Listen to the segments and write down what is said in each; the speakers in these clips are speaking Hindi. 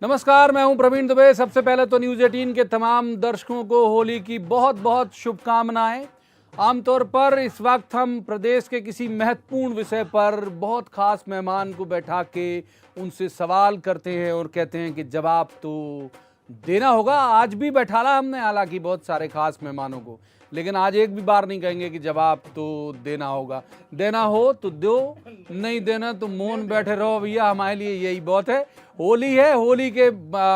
नमस्कार, मैं हूं प्रवीण दुबे। सबसे पहले तो न्यूज़ 18 के तमाम दर्शकों को होली की बहुत बहुत शुभकामनाएं। आमतौर पर इस वक्त हम प्रदेश के किसी महत्वपूर्ण विषय पर बहुत खास मेहमान को बैठा के उनसे सवाल करते हैं और कहते हैं कि जवाब तो देना होगा। आज भी बैठाला हमने हालांकि बहुत सारे खास मेहमानों को, लेकिन आज एक भी बार नहीं कहेंगे कि जवाब तो देना होगा। देना हो तो दो, नहीं देना तो मौन बैठे रहो भैया, हमारे लिए यही बहुत है। होली है, होली के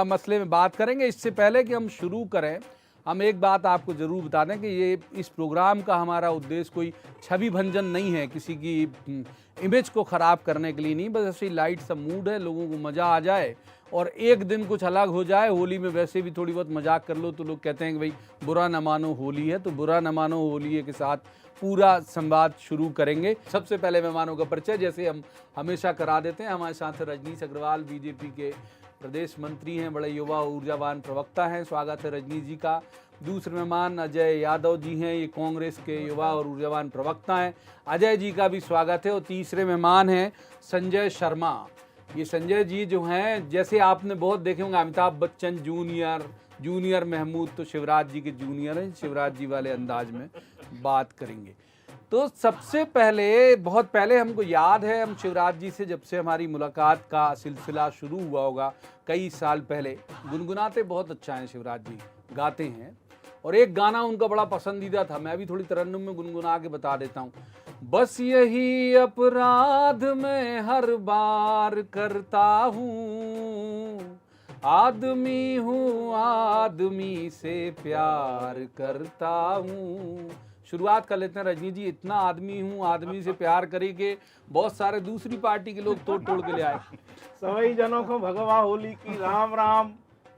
मसले में बात करेंगे। इससे पहले कि हम शुरू करें, हम एक बात आपको ज़रूर बता दें कि ये इस प्रोग्राम का हमारा उद्देश्य कोई छवि भंजन नहीं है, किसी की इमेज को ख़राब करने के लिए नहीं, बस ऐसे ही लाइट सा मूड है, लोगों को मज़ा आ जाए और एक दिन कुछ अलग हो जाए। होली में वैसे भी थोड़ी बहुत मजाक कर लो तो लोग कहते हैं कि भाई बुरा न मानो होली है, तो बुरा न मानो होली है के साथ पूरा संवाद शुरू करेंगे। सबसे पहले मेहमानों का परिचय जैसे हम हमेशा करा देते हैं। हमारे साथ रजनीश अग्रवाल, बीजेपी के प्रदेश मंत्री हैं, बड़े युवा ऊर्जावान प्रवक्ता हैं। स्वागत है रजनीश जी का। दूसरे मेहमान अजय यादव जी हैं, ये कांग्रेस के युवा और ऊर्जावान प्रवक्ता हैं। अजय जी का भी स्वागत है। और तीसरे मेहमान हैं संजय शर्मा। ये संजय जी जो हैं, जैसे आपने बहुत देखे होंगे अमिताभ बच्चन जूनियर महमूद तो शिवराज जी के जूनियर हैं। शिवराज जी वाले अंदाज में बात करेंगे। तो सबसे पहले, बहुत पहले हमको याद है, हम शिवराज जी से जब से हमारी मुलाकात का सिलसिला शुरू हुआ होगा कई साल पहले, गुनगुनाते बहुत अच्छा हैं शिवराज जी, गाते हैं। और एक गाना उनका बड़ा पसंदीदा था, मैं भी थोड़ी तरन्नुम में गुनगुना के बता देता हूँ। बस यही अपराध मैं हर बार करता हूँ, आदमी हूँ आदमी से प्यार करता हूँ। शुरुआत कर लेते हैं रजनी जी। इतना आदमी हूँ आदमी से प्यार करी के बहुत सारे दूसरी पार्टी के लोग तोड़ तोड़ के ले आए। सभी जनों को भगवा होली की राम राम।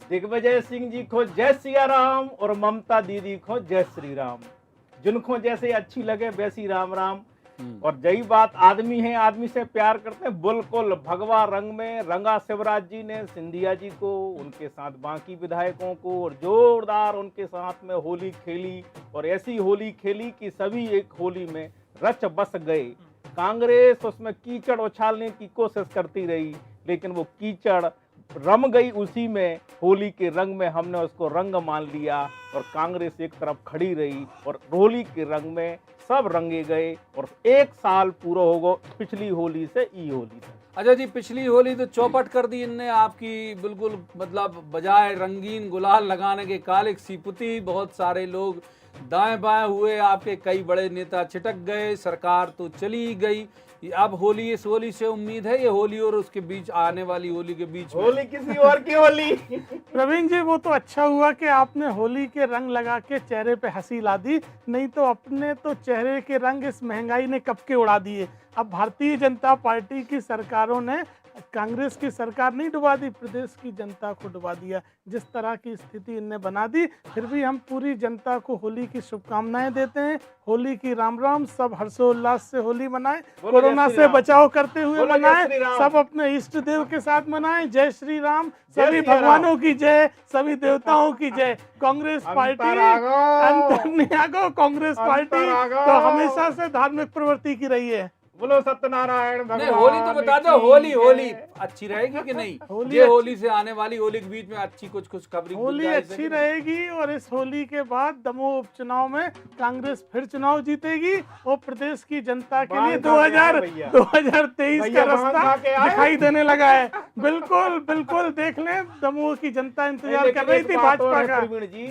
दिग्विजय सिंह जी को जय सिया राम और ममता दीदी को जय श्री राम। जिनको जैसे अच्छी लगे वैसी राम राम। और यही बात, आदमी है आदमी से प्यार करते हैं, बिल्कुल भगवा रंग में रंगा शिवराज जी ने सिंधिया जी को, उनके साथ बाकी विधायकों को, और जोरदार उनके साथ में होली खेली। और ऐसी होली खेली कि सभी एक होली में रच बस गए। कांग्रेस उसमें कीचड़ उछालने की कोशिश करती रही, लेकिन वो कीचड़ रम गई उसी में, होली के रंग में हमने उसको रंग मान लिया। और कांग्रेस एक तरफ खड़ी रही और होली के रंग में सब रंगे गए। और एक साल पूरा हो गया पिछली होली से ई होली से। अच्छा जी, पिछली होली तो चौपट कर दी इनने आपकी, बिल्कुल मतलब बजाय रंगीन गुलाल लगाने के कालिक सी पुती। बहुत सारे लोग दाएं बाएं हुए, आपके कई बड़े नेता छिटक गए, सरकार तो चली गई। अब होली, इस होली से उम्मीद है ये होली और उसके बीच आने वाली होली के बीच में होली किसी और की होली। प्रवीण जी, वो तो अच्छा हुआ कि आपने होली के रंग लगा के चेहरे पे हंसी ला दी, नहीं तो अपने तो चेहरे के रंग इस महंगाई ने कब के उड़ा दिए। अब भारतीय जनता पार्टी की सरकारों ने कांग्रेस की सरकार नहीं डुबा दी, प्रदेश की जनता को डुबा दिया। जिस तरह की स्थिति इनने बना दी, फिर भी हम पूरी जनता को होली की शुभकामनाएं देते हैं। होली की राम राम। सब हर्षोल्लास से होली मनाएं, कोरोना से बचाव करते हुए मनाएं, सब अपने इष्ट देव के साथ मनाएं। जय श्री राम। सभी भगवानों की जय, सभी देवताओं की जय। कांग्रेस पार्टी अंतर्नियागो कांग्रेस पार्टी तो हमेशा से धार्मिक प्रवृत्ति की रही है। बोलो सत्यनारायण भगवान। नहीं, होली तो बता दो, होली अच्छी रहेगी कि नहीं? होली से आने वाली होली के बीच में अच्छी कुछ खबरी होली अच्छी रहेगी। और इस होली के बाद दमोह उपचुनाव में कांग्रेस फिर चुनाव जीतेगी और प्रदेश की जनता के लिए 2023 का रास्ता दिखाई देने लगा है। बिल्कुल बिल्कुल, देख लें, दमोह की जनता इंतजार कर रही थी भाजपा का।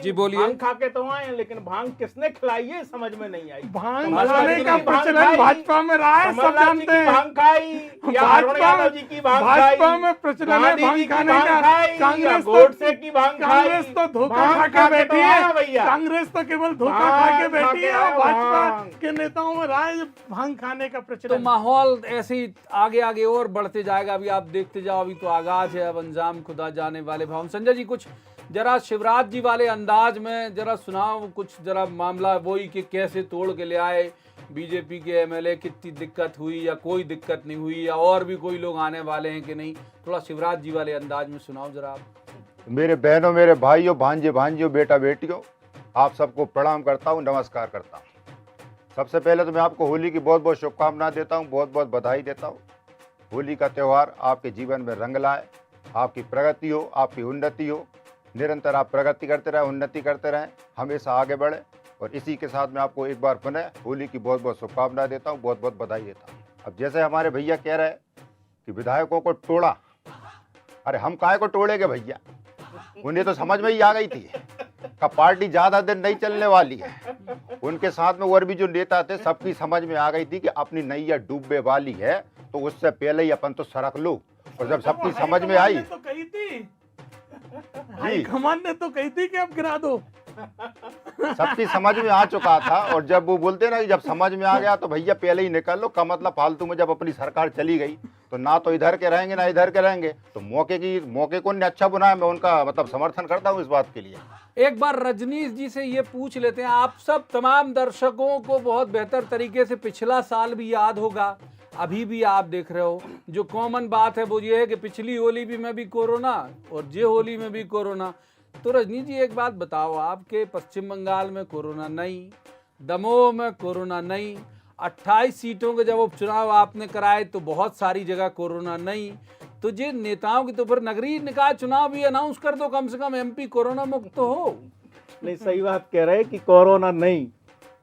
जी बोलिए। भांग खा के तो आए, लेकिन भांग किसने खिलाई है समझ में नहीं आई। भांग खाने का प्रचलन भाजपा में रहा है, सब जानते हैं। भांग खाई या भाजपा में प्रचलन है भांग खाने का। कांग्रेस तो धोखा खा के बैठी है, कांग्रेस तो केवल धोखा खा के बैठी है। और भाजपा के नेताओं में रहा है भांग खाने का प्रचलन। तो माहौल ऐसे ही आगे आगे और बढ़ते जाएगा। अभी आप देखते जाओ, अभी तो आगाज है, अब अंजाम खुदा जाने वाले भाव। संजय जी, कुछ जरा शिवराज जी वाले अंदाज में जरा सुनाओ, कुछ जरा मामला वही कि कैसे तोड़ के ले आए बीजेपी के एमएलए, कितनी दिक्कत हुई या कोई दिक्कत नहीं हुई, या और भी कोई लोग आने वाले हैं कि नहीं? थोड़ा शिवराज जी वाले अंदाज में सुनाओ जरा आप। मेरे बहनों, मेरे भाइयों, भांजे भांजियों, बेटा बेटियों, आप सबको प्रणाम करता हूँ, नमस्कार करता हूँ। सबसे पहले तो मैं आपको होली की बहुत बहुत शुभकामनाएं देता हूँ, बहुत बहुत बधाई देता हूँ। होली का त्यौहार आपके जीवन में रंग लाए, आपकी प्रगति हो, आपकी उन्नति हो, निरंतर आप प्रगति करते रहें, उन्नति करते रहें, हमेशा आगे बढ़े। और इसी के साथ मैं आपको एक बार पुनः होली की बहुत बहुत शुभकामनाएं देता हूँ, बहुत बहुत बधाई देता हूँ। अब जैसे हमारे भैया कह रहे हैं कि विधायकों को तोड़ा, अरे हम काहे को तोड़ेंगे भैया, उन्हें तो समझ में ही आ गई थी कि पार्टी ज्यादा दिन नहीं चलने वाली है। उनके साथ में और भी जो नेता थे सबकी समझ में आ गई थी कि अपनी नैया डूबने वाली है, तो उससे पहले ही अपन तो सड़क लो। और जब सबकी समझ में आई तो कही थी, हाईकमान ने तो कही थी कि अब गिरा दो। सबकी समझ में आ चुका था। और जब वो बोलते ना कि जब समझ में आ गया तो भैया पहले ही निकल लो, का मतलब फालतू में जब अपनी सरकार चली गई तो ना तो इधर के रहेंगे ना इधर के रहेंगे। तो मौके को उन्हें अच्छा बनाया, मैं उनका मतलब समर्थन करता हूँ इस बात के लिए। एक बार रजनीश जी से ये पूछ लेते हैं, आप सब तमाम दर्शकों को बहुत बेहतर तरीके से पिछला साल भी याद होगा, अभी भी आप देख रहे हो। जो कॉमन बात है वो ये है कि पिछली होली भी में भी कोरोना और ये होली में भी कोरोना। तो रजनीश जी एक बात बताओ, आपके पश्चिम बंगाल में कोरोना नहीं, दमोह में कोरोना नहीं, 28 सीटों के जब उपचुनाव आपने कराए तो बहुत सारी जगह कोरोना नहीं, तो ये नेताओं की तो फिर नगरीय निकाय चुनाव भी अनाउंस कर दो, कम से कम एमपी कोरोना मुक्त तो हो। नहीं, सही बात कह रहे हैं कि कोरोना नहीं,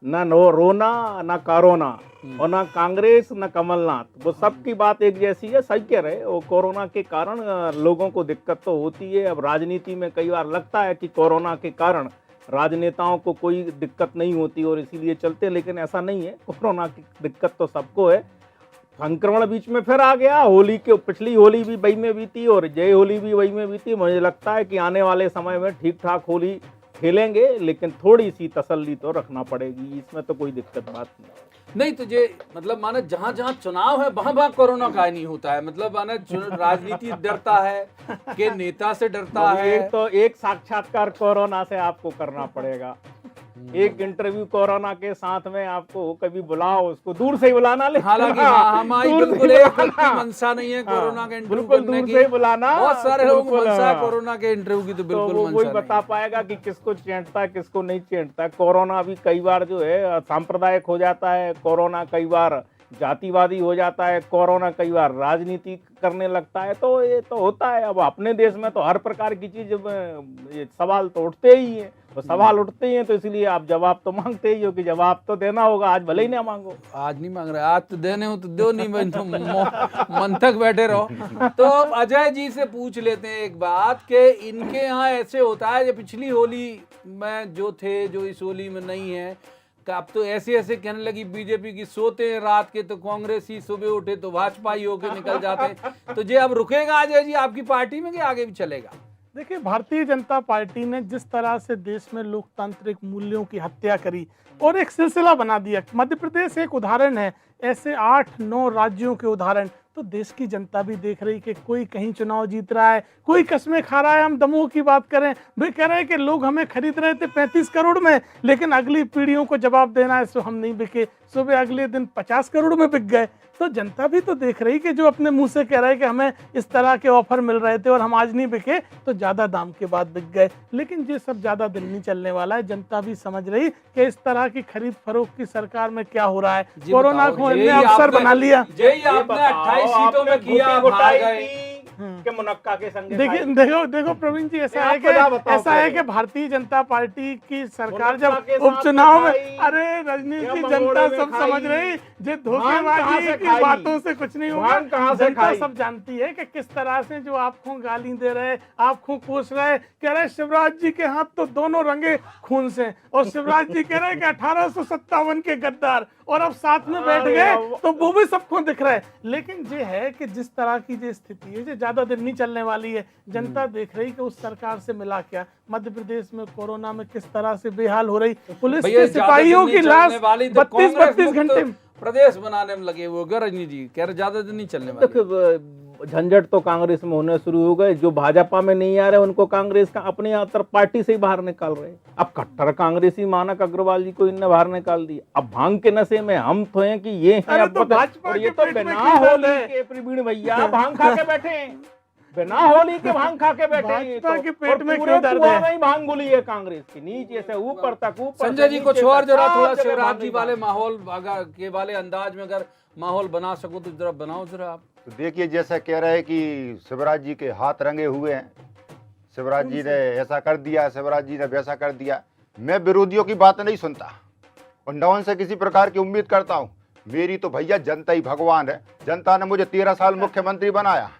ना रोना ना कोरोना, और ना कांग्रेस ना कमलनाथ, वो सबकी बात एक जैसी है। सही कह रहे, वो कोरोना के कारण लोगों को दिक्कत तो होती है। अब राजनीति में कई बार लगता है कि कोरोना के कारण राजनेताओं को कोई दिक्कत नहीं होती और इसीलिए चलते, लेकिन ऐसा नहीं है। कोरोना की दिक्कत तो सबको है। संक्रमण बीच में फिर आ गया, होली के पिछली होली भी वही में बीती और जय होली भी वही में बीती। मुझे लगता है कि आने वाले समय में ठीक ठाक होली खेलेंगे, लेकिन थोड़ी सी तसल्ली तो रखना पड़ेगी, इसमें तो कोई दिक्कत बात नहीं। तो ये मतलब माने जहां जहां चुनाव है वहां कोरोना का नहीं होता है, मतलब माने राजनीति डरता है कि नेता से डरता है। तो एक साक्षात्कार कोरोना से आपको करना पड़ेगा, एक इंटरव्यू कोरोना के साथ में आपको कभी बुलाओ, उसको दूर से ही बुलाना। हालांकि हमारी बिल्कुल एक मंशा नहीं है कोरोना के इंटरव्यू करने की, बुलाना। बहुत सारे लोग मंशा कोरोना के इंटरव्यू की तो बिल्कुल वो मंशा वही नहीं बता पाएगा कि किसको चेंटता है किसको नहीं चेंटता है। कोरोना भी कई बार जो है सांप्रदायिक हो जाता है, कोरोना कई बार जातिवादी हो जाता है, कोरोना कई बार राजनीति करने लगता है। तो ये तो होता है। अब अपने देश में तो हर प्रकार की चीज ये सवाल तो उठते ही है, तो सवाल उठते ही हैं, तो इसलिए आप जवाब तो मांगते ही हो कि जवाब तो देना होगा। आज भले ही ना मांगो, आज नहीं मांग रहे, आज तो देने हो तो दो, नहीं बन तो मन तक बैठे रहो। तो अजय जी से पूछ लेते हैं एक बात कि इनके यहाँ ऐसे होता है, जो पिछली होली में जो थे जो इस होली में नहीं है, अब तो ऐसे ऐसे कहने लगी बीजेपी की, सोते हैं रात के तो कांग्रेसी, सुबह उठे तो भाजपा ही होके निकल जाते हैं। तो ये अब रुकेगा अजय जी आपकी पार्टी में कि आगे भी चलेगा? देखिए, भारतीय जनता पार्टी ने जिस तरह से देश में लोकतांत्रिक मूल्यों की हत्या करी और एक सिलसिला बना दिया, मध्य प्रदेश एक उदाहरण है, ऐसे 8-9 राज्यों के उदाहरण। तो देश की जनता भी देख रही कि कोई कहीं चुनाव जीत रहा है, कोई कस्में खा रहा है। हम दमोह की बात करें, वे कह रहे हैं कि लोग हमें खरीद रहे थे 35 करोड़ में, लेकिन अगली पीढ़ियों को जवाब देना है, सो हम नहीं बिके, सुबह अगले दिन 50 करोड़ में बिक गए। तो जनता भी तो देख रही कि जो अपने मुंह से कह रहे हैं कि हमें इस तरह के ऑफर मिल रहे थे और हम आज नहीं बिके, तो ज्यादा दाम के बाद बिक गए। लेकिन ये सब ज्यादा दिन नहीं चलने वाला है। जनता भी समझ रही कि इस तरह की खरीद फरोख्त की सरकार में क्या हो रहा है। कोरोना को इनने अवसर बना लिया। यही आपने 28 सीटों में किया, भाग गए के मुनक्का के संग। देखो प्रवीण जी, ऐसा है कि भारतीय जनता पार्टी की सरकार जब उपचुनाव में, अरे रजनीश जी, जनता सब समझ रही, जो धोखेबाजी की बातों से कुछ नहीं होगा। जनता सब जानती है कि किस तरह से जो आपको गाली दे रहे, आपको कोस रहे, कह रहे शिवराज जी के हाथ तो दोनों रंगे खून से, और शिवराज जी कह रहे कि 1857 के गद्दार, और अब साथ में बैठ गए, तो वो भी सबको दिख रहा है। लेकिन ये है कि जिस तरह की जो स्थिति है, जो ज्यादा दिन नहीं चलने वाली है। जनता देख रही कि उस सरकार से मिला क्या। मध्य प्रदेश में कोरोना में किस तरह से बेहाल हो रही, पुलिस के सिपाहियों की लाश 32 घंटे प्रदेश बनाने में लगे हुए। रजनी जी कह रहे ज्यादा दिन नहीं चलने वाली। झंझट तो कांग्रेस में होने शुरू हो गए। जो भाजपा में नहीं आ रहे उनको कांग्रेस का अपने अंतर पार्टी से ही बाहर निकाल रहे। अब कट्टर कांग्रेसी मानक अग्रवाल जी को इनने बाहर निकाल दिया। अब भांग के नशे में हम तो हैं कि ये हैं, अब भाजपा ये तो बिना होली के प्रवीण भैया भांग खा के बैठे हैं, बिना होली के भांग खा के बैठे हैं। भाजपा के पेट में क्यों दर्द है? भांग गुली है कांग्रेस की, नीचे से ऊपर तक। संजय जी कुछ और जरा थोड़ा शिवराज जी वाले माहौल के वाले अंदाज में अगर माहौल बना सको तो जरा बनाओ जरा आप। तो देखिए, जैसा कह रहे हैं कि शिवराज जी के हाथ रंगे हुए हैं, शिवराज जी ने ऐसा कर दिया, शिवराज जी ने वैसा कर दिया। मैं विरोधियों की बात नहीं सुनता और न उनसे किसी प्रकार की उम्मीद करता हूँ। मेरी तो भैया जनता ही भगवान है। जनता ने मुझे 13 साल मुख्यमंत्री बनाया।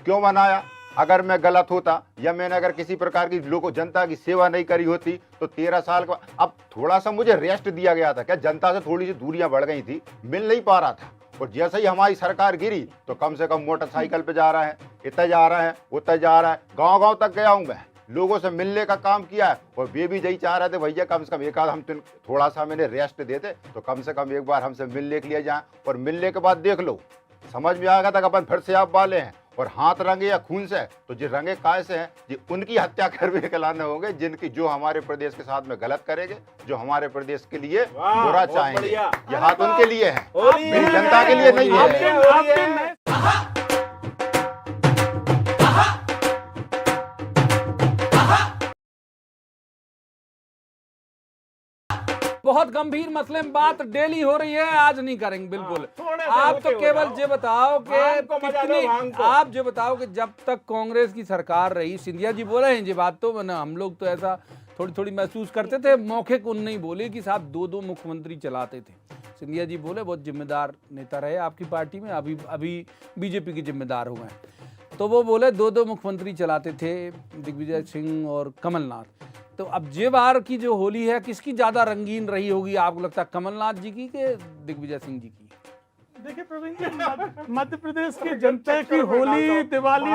क्यों बनाया? अगर मैं गलत होता या मैंने अगर किसी प्रकार की लोगों जनता की सेवा नहीं करी होती तो 13 साल का अब थोड़ा सा मुझे रेस्ट दिया गया था। क्या जनता से थोड़ी सी दूरियां बढ़ गई थी, मिल नहीं पा रहा था। और जैसे ही हमारी सरकार गिरी तो कम से कम मोटरसाइकिल पे जा रहा है, इतना जा रहा है, उतना जा रहा है, गांव गांव तक गया हूं मैं, लोगों से मिलने का काम किया है। और वे भी यही चाह रहे थे भैया कम से कम एक आध हम थोड़ा सा मैंने रेस्ट दे दे तो कम से कम एक बार हमसे मिलने के लिए जाए। और मिलने के बाद देख लो, समझ में आ गया था कि अपन फिर से आप वाले हैं। और हाथ रंगे या खून से, तो जो रंगे काय से हैं, ये उनकी हत्या करने के लाने होंगे जिनकी जो हमारे प्रदेश के साथ में गलत करेंगे, जो हमारे प्रदेश के लिए बुरा चाहेंगे। ये हाथ उनके लिए है, मेरी जनता के लिए नहीं है। बहुत गंभीर मसले में बात डेली हो रही है, आज नहीं करेंगे बिल्कुल। आप तो केवल ये बताओ कि आप जो बताओ कि जब तक कांग्रेस की सरकार रही, सिंधिया जी बोले हैं ये बात, तो हम लोग तो ऐसा थोड़ी थोड़ी महसूस करते थे। मौखिक उन नहीं बोले कि साहब दो मुख्यमंत्री चलाते थे। सिंधिया जी बोले बहुत जिम्मेदार नेता रहे आपकी पार्टी में, अभी बीजेपी के जिम्मेदार हो गए, तो वो बोले दो मुख्यमंत्री चलाते थे, दिग्विजय सिंह और कमलनाथ। तो अब ये बार की जो होली है किसकी ज्यादा रंगीन रही होगी आपको लगता है, कमलनाथ जी की कि दिग्विजय सिंह जी की? देखिए प्रवीण जी, मध्य प्रदेश की जनता की होली, दिवाली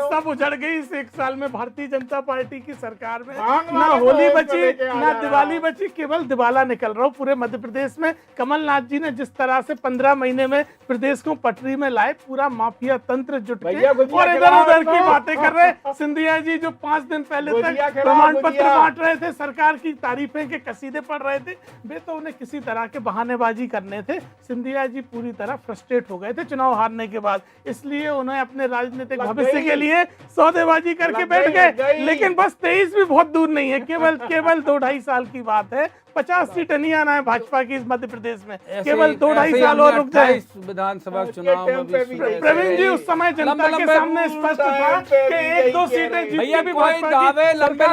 सब उजड़ गई इस एक साल में भारतीय जनता पार्टी की सरकार में। ना होली बची, ना दिवाली बची, केवल दिवाला निकल रहा हो पूरे मध्य प्रदेश में। कमलनाथ जी ने जिस तरह से 15 महीने में प्रदेश को पटरी में लाए, पूरा माफिया तंत्र जुट के और इधर उधर की बातें कर रहे। सिंधिया जी जो 5 दिन पहले तक प्रमाण पत्र बांट रहे थे, सरकार की तारीफें के कसीदे पढ़ रहे थे, वे तो उन्हें किसी तरह के बहानेबाजी करने थे। सिंधिया जी पूरी तरह फ्रस्ट्रेट हो गए थे चुनाव हारने के बाद, इसलिए उन्हें अपने राजनीतिक भविष्य के लिए सौदेबाजी करके बैठ गए। लेकिन बस 23 भी बहुत दूर नहीं है, केवल 2-2.5 साल की बात है। 50 सीटें नहीं आना है भाजपा की इस मध्य प्रदेश में, केवल 2-2.5 साल और रुक जाए। विधानसभा चुनाव प्रवीण जी उस समय जनता के सामने स्पष्ट था कि 1-2 सीटें भैया भी कोई दावे लंबे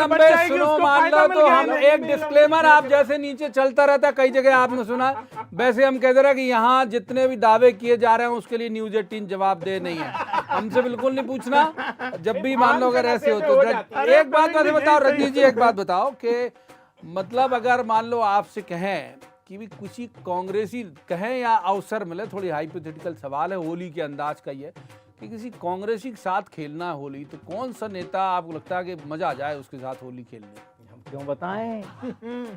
सुनो, मान लो तो हम एक डिस्क्लेमर, आप जैसे नीचे चलता रहता कई जगह आपने सुना, वैसे हम कह दे रहे कि यहाँ जितने भी दावे किए जा रहे हैं उसके लिए न्यूज 18 जवाब दे नहीं है, हमसे बिल्कुल नहीं पूछना। जब भी मान लो अगर ऐसे हो तो एक बात वैसे बताओ रजनीश जी, एक बात बताओ कि मतलब अगर मान लो आपसे कहें कि भी किसी कांग्रेसी कहें या अवसर मिले, थोड़ी हाइपोथेटिकल सवाल है, होली के अंदाज का ही है कि किसी कांग्रेसी के साथ खेलना है होली, तो कौन सा नेता आपको लगता है कि मजा आ जाए उसके साथ होली खेलने? हम क्यों बताएं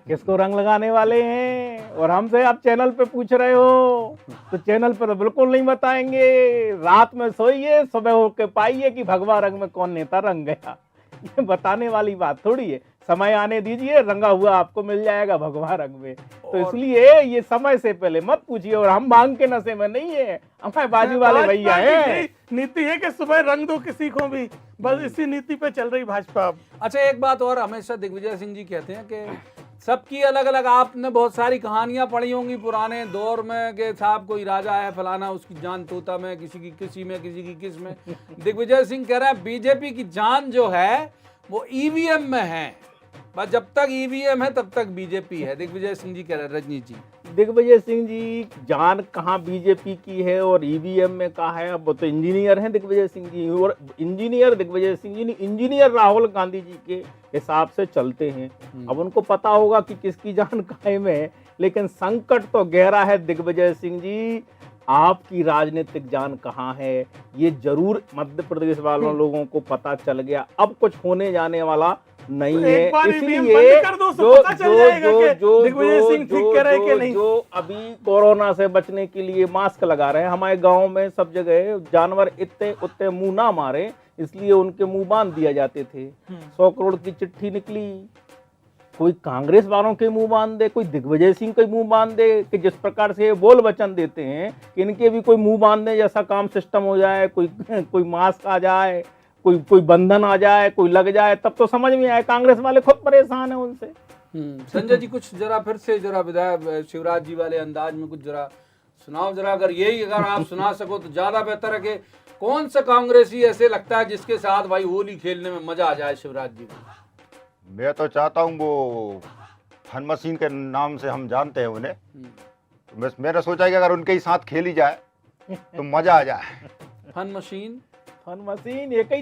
किसको रंग लगाने वाले हैं? और हमसे आप चैनल पे पूछ रहे हो तो चैनल पर तो बिल्कुल नहीं बताएंगे। रात में सोइए, सुबह होके पाइए कि भगवा रंग में कौन नेता रंग गया। ये बताने वाली बात थोड़ी है, समय आने दीजिए, रंगा हुआ आपको मिल जाएगा भगवा रंग में। तो इसलिए ये समय से पहले मत पूछिए। और हम भांग के नशे में नहीं है, हमारे बाजू वाले भैया हैं। नीति है कि सुबह रंग दो किसी को भी, बस इसी नीति पे चल रही भाजपा। अच्छा एक बात और, हमेशा दिग्विजय सिंह जी कहते हैं कि सबकी अलग अलग, आपने बहुत सारी कहानियां पढ़ी होंगी पुराने दौर में कि साहब कोई राजा है फलाना, उसकी जान तोता में, किसी की किसी में, किसी की किस में। दिग्विजय सिंह कह रहे हैं बीजेपी की जान जो है वो ईवीएम में है, बस जब तक ईवीएम है तब तक बीजेपी है। दिग्विजय सिंह जी कह रहे हैं। रजनीश जी, दिग्विजय सिंह जी जान कहाँ बीजेपी की है और ईवीएम में कहाँ है? अब वो तो इंजीनियर हैं दिग्विजय सिंह जी, और इंजीनियर दिग्विजय सिंह जी नहीं, इंजीनियर राहुल गांधी जी के हिसाब से चलते हैं। अब उनको पता होगा कि किसकी जान काहे में है, लेकिन संकट तो गहरा है दिग्विजय सिंह जी। आपकी राजनीतिक जान कहाँ है ये जरूर मध्य प्रदेश वालों लोगों को पता चल गया। अब कुछ होने जाने वाला नहीं है, इसलिए जो अभी कोरोना से बचने के लिए मास्क लगा रहे हैं, हमारे गांव में सब जगह जानवर इतने उतने मुंह ना मारे इसलिए उनके मुंह बांध दिया जाते थे। 100 करोड़ की चिट्ठी निकली, कोई कांग्रेस वालों के मुंह बांध दे, कोई दिग्विजय सिंह के मुंह बांध दे कि जिस प्रकार से बोल वचन देते हैं कि इनके भी कोई मुंह बांधने जैसा काम सिस्टम हो जाए, कोई मास्क आ जाए, कोई बंधन आ जाए, कोई लग जाए, तब तो समझ में आए। कांग्रेस वाले खुद परेशान है उनसे। संजय जी कुछ जरा फिर से जरा विधायक शिवराज जी वाले अंदाज में कुछ जरा सुनाओ जरा, अगर आप सुना सको तो ज्यादा बेहतर है कि कौन सा कांग्रेसी ऐसे लगता है जिसके साथ भाई होली खेलने में मजा आ जाए शिवराज जी को? मैं तो चाहता हूँ वो फन मशीन के नाम से हम जानते हैं उन्हें, तो मैंने सोचा कि अगर उनके ही साथ खेली जाए तो मजा आ जाए। फन मशीन, फन मशीन एक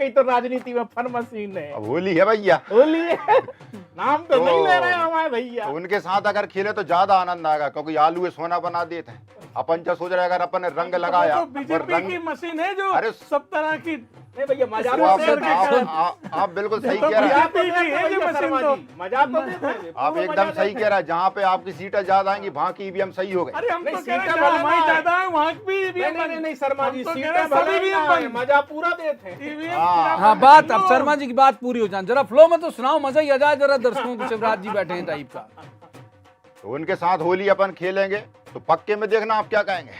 ही तो राजनीति में फन मशीन है। अब होली है भैया, होली है नाम तो नहीं ले रहे हमारे भैया। तो उनके साथ अगर खेले तो ज्यादा आनंद आएगा, क्योंकि आलू है सोना बना देते हैं। अपन जो सोच रहे हैं अगर अपन ने रंग लगाया तो और बीजेपी की मशीन है जो अरे सब तरह की। नहीं भैया मजा तो तो आप, दे रहे हैं। आप बिल्कुल सही तो कह रहे हैं। मजा तो बीजेपी देते है जो भैया मशीन शर्मा तो। जी, मजा तो देते हैं। आप पूरा एकदम मजा सही देते कह रहे हैं। जहाँ पे आपकी सीटें ज्यादा आएंगी वहाँ की ईवीएम सही हो गई। अरे हम नहीं, तो कह रहे हैं सीटें जहाँ बढ़ना हमारी है। ज्यादा है वहाँ भी नहीं शर्मा जी, हम तो कह सीटें रहे हैं सभी भी बढ़ना है, अपन मजा पूरा देते हैं। हाँ बात अब शर्मा जी की बात पूरी हो जाए, जरा फ्लो में तो सुनाओ, मजा ही आ जाए जरा दर्शकों को, शिवराज जी बैठे हैं टाइप का। तो उनके साथ होली अपन खेलेंगे तो पक्के में देखना आप क्या कहेंगे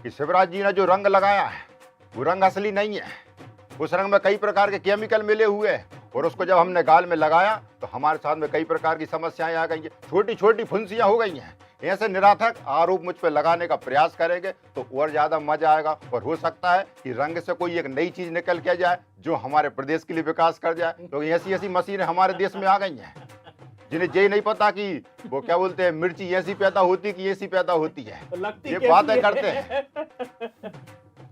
कि शिवराज जी ने जो रंग लगाया है वो रंग असली नहीं है। उस रंग में कई प्रकार के केमिकल मिले हुए हैं, और उसको जब हमने गाल में लगाया तो हमारे साथ में कई प्रकार की समस्याएं आ गई हैं, छोटी छोटी फुंसियां हो गई हैं। ऐसे निरार्थक आरोप मुझ पर लगाने का प्रयास करेंगे तो और ज्यादा मजा आएगा, और हो सकता है कि रंग से कोई एक नई चीज निकल के जाए जो हमारे प्रदेश के लिए विकास कर जाए। तो ऐसी ऐसी मशीनें हमारे देश में आ गई हैं जिन्हें ये नहीं पता कि वो क्या बोलते हैं, मिर्ची ऐसी पैदा होती कि ऐसी पैदा होती है। तो लगती ये कैसी बातें है? करते हैं।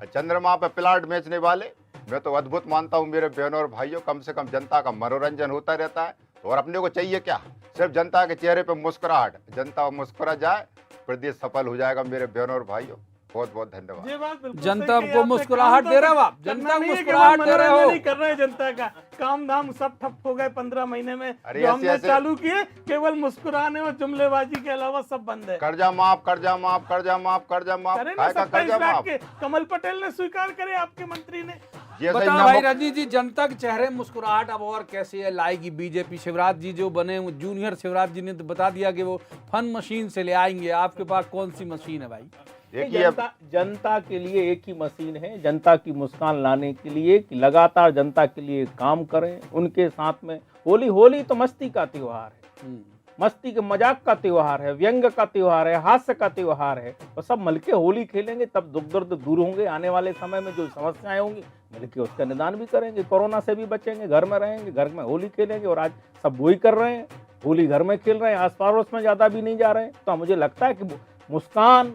चंद्रमा पे प्लाट बेचने वाले मैं तो अद्भुत मानता हूँ मेरे बहनों और भाइयों। कम से कम जनता का मनोरंजन होता रहता है, और अपने को चाहिए क्या, सिर्फ जनता के चेहरे पे मुस्कुराहट। जनता मुस्कुरा जाए, प्रदेश सफल हो जाएगा मेरे बहनों और भाइयों। बहुत बहुत धन्यवाद। ये बात बिल्कुल जनता सही कही को आपने। मुस्कुराहट काम दे रहे हो तो आप, करना जनता को नहीं है कि मुस्कुराहट हम दे रहे मनोरंजन हो। ही कर रहे हैं जनता का। काम धाम सब ठप हो गए 15 महीने में। अरे जो ऐसे- हमने ऐसे- चालू किए केवल मुस्कुराने और जुमलेबाजी के अलावा सब बंद है। कर्जा माफ, कर्जा माफ, कर्जा माफ, कर्जा माफ, करे ना काय का 27 कर्जा लाख माफ। के। कमल पटेल ने स्वीकार करे, आपके मंत्री ने। जैसे बताओ ही भाई नमक- रजनीश जी, जनता के चेहरे में मुस्कुराहट अब और कैसे है लाएगी बीजेपी? शिवराज जी जो बने वो जूनियर शिवराज जी ने तो बता दिया कि वो फन मशीन से ले आएंगे। आपके पास कौन सी मशीन है भाई? देखिए जनता के लिए एक ही मशीन है, जनता की मुस्कान लाने के लिए कि लगातार जनता के लिए काम करें। उनके साथ में होली तो मस्ती का त्योहार है, मस्ती के मजाक का त्योहार है, व्यंग का त्योहार है, हास्य का त्योहार है। और सब मिलके होली खेलेंगे तब दुख दर्द दूर होंगे। आने वाले समय में जो समस्याएं होंगी मिलके उसका निदान भी करेंगे, कोरोना से भी बचेंगे, घर में रहेंगे, घर में होली खेलेंगे। और आज सब वही कर रहे हैं, होली घर में खेल रहे हैं, आस पड़ोस में ज्यादा भी नहीं जा रहे हैं। तो मुझे लगता है कि मुस्कान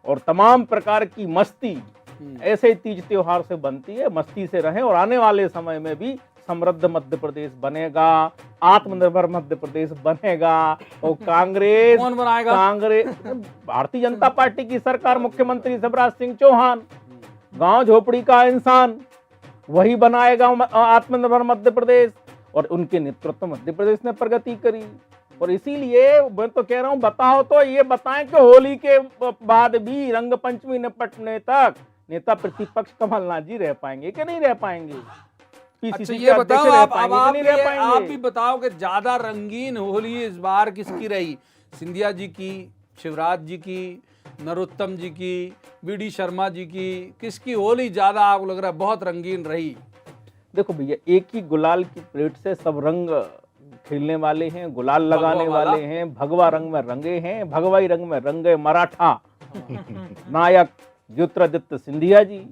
और तमाम प्रकार की मस्ती ऐसे ही तीज त्योहार से बनती है। मस्ती से रहें, और आने वाले समय में भी समृद्ध मध्य प्रदेश बनेगा, आत्मनिर्भर मध्य प्रदेश बनेगा। और कांग्रेस कौन बनाएगा? भारतीय जनता पार्टी की सरकार, मुख्यमंत्री शिवराज सिंह चौहान, गांव झोपड़ी का इंसान, वही बनाएगा आत्मनिर्भर मध्य प्रदेश। और उनके नेतृत्व में मध्य प्रदेश ने प्रगति करी। और इसीलिए मैं तो कह रहा हूं, बताओ तो ये बताएं कि होली के बाद भी रंग पंचमी निपटने तक नेता प्रतिपक्ष कमलनाथ जी रह पाएंगे कि नहीं रह पाएंगे? अच्छा PCC ये के बताओ अध्यक्ष रह आप, अब पाएंगे आप कि नहीं रह भी पाएंगे? बताओ कि ज्यादा रंगीन होली इस बार किसकी रही? सिंधिया जी की, शिवराज जी की, नरोत्तम जी की, वीडी शर्मा जी की? किसकी होली ज्यादा आपको लग रहा है बहुत रंगीन रही? देखो भैया, एक ही गुलाल की प्लेट से सब रंग खेलने वाले हैं, गुलाल लगाने वाले हैं, भगवा रंग में रंगे हैं, भगवाई रंग में रंगे मराठा नायक ज्योतिरादित्य सिंधिया जी,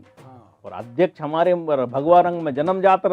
और अध्यक्ष हमारे भगवा रंग में जन्मजात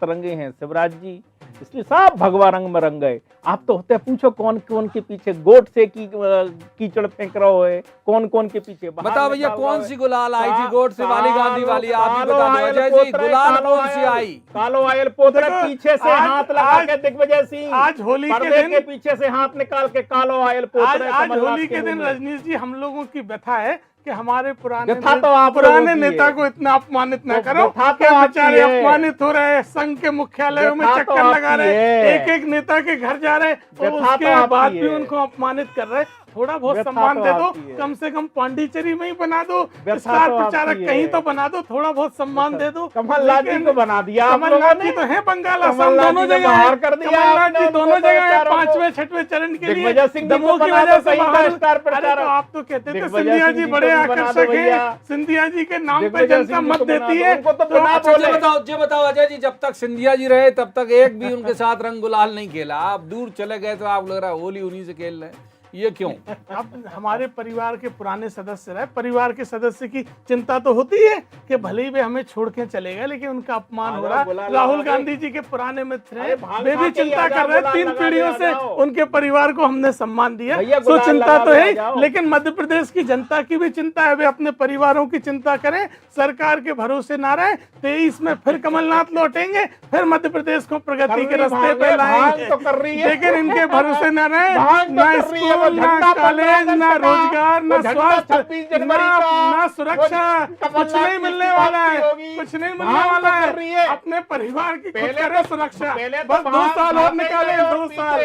रंगे हैं शिवराज जी। इसलिए सब भगवा रंग में रंग गए। आप तो होते पूछो कौन कौन के पीछे गोट से कीचड़ फेंक रहे है, कौन कौन के पीछे बाहर बताओ भैया निकाल कौन रहे सी हो। गुलाल आई थी? गोड से वाली, गांधी वाली? आप भी कालो बता दो आयल अजय जी, पोतरे, गुलाल कालो कौन सी आयल, आई? कालो आयल पोतरे देखो, पीछे से आज- हाथ लगा आज- के दिग्विजय सिंह, आज होली के पर्दे दिन- के पीछे से हाथ निकाल के कालो आयल आज पोतरे आज कमलनाथ होली के दिन मुंह में। रजनीश जी हम लोगों की व्यथा है कि हमारे पुराने व्यथा तो आप लोगों पुराने की नेता है। को इतना अपमानित न तो करो व्यथा तो कि आपकी बेचारे है। अपमानित हो रहे हैं, संघ के मुख्यालयों में व्यथा तो चक्कर लगा आपकी रहे, है। एक एक नेता के घर जा रहे और व्यथा तो उसके आपकी बाद भी है। उनको अपमानित कर रहे। थोड़ा बहुत व्यथा सम्मान तो दे दो, आपकी है। कम से कम पांडिचेरी में ही बना दो, व्यथा स्टार तो प्रचारक आपकी कहीं है। तो बना दो, थोड़ा बहुत सम्मान दे दो। कमलनाथ जी लेकिन को बना दिया आप लोगों कमलनाथ ने। जी तो है बंगाल असम कमलनाथ दोनों जी ने जगह बाहर है। कर दिया कमलनाथ आपने जी उनको दोनों जगह है, प्रचारकों को। 5वें 6वें चरण के लिए दिग्विजय सिंह जी को दमोह की बना वजह दो से कहीं का बाहर। स्टार अरे तो प्रचारक। आप तो कहते थे दिग्विजय सिंधिया सिंह जी जी बड़े को भी बना दो आकर्षक भैया। हैं, सिंधिया जी के नाम पे दिग्विजय जनता सिंह जी मत को बना देती दो, है। उनको तो बिना अच्छा बोले। ये बताओ अजय जी, जब तक सिंधिया जी रहे तब तक एक भी उनके साथ रंग गुलाल नहीं खेला। आप दूर चले गए तो आप लग रहा है होली उन्हीं से खेल रहे हैं। ये क्यों? अब हमारे परिवार के पुराने सदस्य रहे, परिवार के सदस्य की चिंता तो होती है कि भले ही वे हमें छोड़ के चले गए, लेकिन उनका अपमान हो रहा है। राहुल गांधी जी के पुराने मित्र हैं, वे भी चिंता कर रहे हैं। 3 पीढ़ियों से उनके परिवार को हमने सम्मान दिया, तो चिंता तो है। लेकिन मध्य प्रदेश की जनता की भी चिंता है, वे अपने परिवारों की चिंता करें, सरकार के भरोसे ना रहे। 23 में फिर कमलनाथ लौटेंगे, फिर मध्य प्रदेश को प्रगति के रास्ते पे लाएंगे, लेकिन इनके भरोसे न रहे। ना स्कूल, ना कॉलेज, ना रोजगार, ना स्वास्थ्य, ना सुरक्षा, कुछ नहीं मिलने वाला है, कुछ नहीं मिलने वाला है। अपने परिवार की खुद करें सुरक्षा। बस 2 साल और निकाले, 2 साल,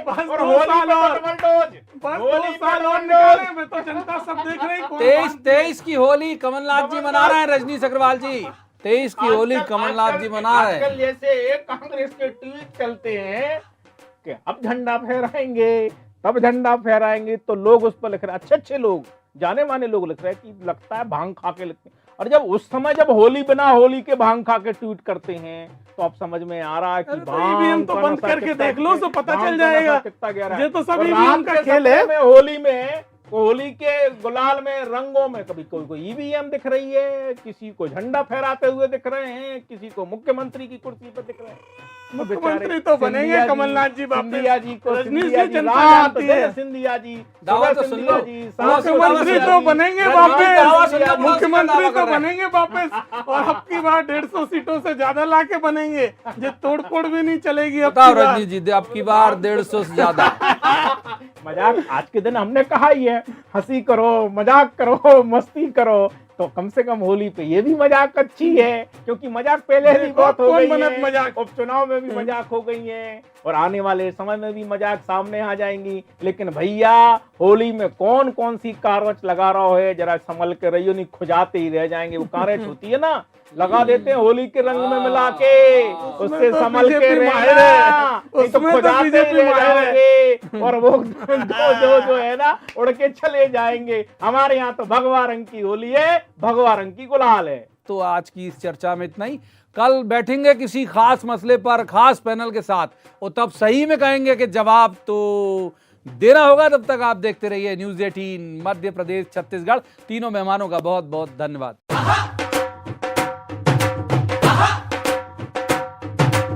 बस 2 साल और, बस 2 साल और निकाले। मैं तो जनता सब देख रही। 23 की होली कमलनाथ जी मना रहे हैं। रजनीश अग्रवाल जी, 23 की होली कमलनाथ जी मना रहे हैं। जैसे कांग्रेस के ट्वीट चलते हैं कि अब झंडा फहराएंगे, तब झंडा फहराएंगे, तो लोग उस पर लिख रहे हैं, अच्छे लोग, जाने माने लोग लिख रहे हैं कि लगता है भांग खा के लिखते हैं। और जब उस समय जब होली बिना होली के भांग खा के ट्वीट करते हैं, तो अब समझ में आ रहा है कि ईवीएम तो बंद करके देख लो तो पता चल जाएगा। ये तो सब ईवीएम का के खेल है। होली के गुलाल में, रंगों में कभी कोई ईवीएम दिख रही है, किसी को झंडा फहराते हुए दिख रहे हैं, किसी को मुख्यमंत्री की कुर्सी पर दिख रहे हैं। मुख्यमंत्री तो बनेंगे कमलनाथ जी, सिंधिया जी को, रजनीश सिंधिया जी जी जनता रात जानती है। दिन, सिंधिया जी, दावा तो सुन सिंधिया लो। जी, मुख्यमंत्री सिंधिया तो जी, बनेंगे दावा वापस, सुन लो, मुख्यमंत्री दावा तो कर रहे हैं। बनेंगे वापस, और अब की बार 150 सीटों से ज्यादा लाके बनेंगे, जो तोड़ फोड़ भी नहीं चलेगी। अब बताओ की बार। रजनीश जी, अब की बार 150 से ज्यादा। मजाक आज के दिन हमने कहा ही है, हंसी करो, मजाक करो, मस्ती करो, तो कम से कम होली पे ये भी मजाक अच्छी है, क्योंकि मजाक पहले भी बहुत हो गई है, मजाक उपचुनाव में भी मजाक हो गई है, और आने वाले समय में भी मजाक सामने आ जाएंगी। लेकिन भैया, होली में कौन कौन सी कारवच लगा रहा है, जरा संभल के रहियो, नहीं खुजाते ही रह जाएंगे। वो कारच होती है ना, लगा देते हैं होली के रंग में मिला के, उससे संभल के रहना, नहीं तो खुजाते ही रह जाएंगे, और वो जो है ना, उड़ के चले जाएंगे। हमारे यहाँ तो भगवा रंग की होली है, भगवा रंग की गुलाल है। तो आज की इस चर्चा में इतना ही। कल बैठेंगे किसी खास मसले पर, खास पैनल के साथ, और तब सही में कहेंगे कि जवाब तो देना होगा। तब तक आप देखते रहिए न्यूज़ 18 मध्य प्रदेश, छत्तीसगढ़। तीनों मेहमानों का बहुत बहुत धन्यवाद।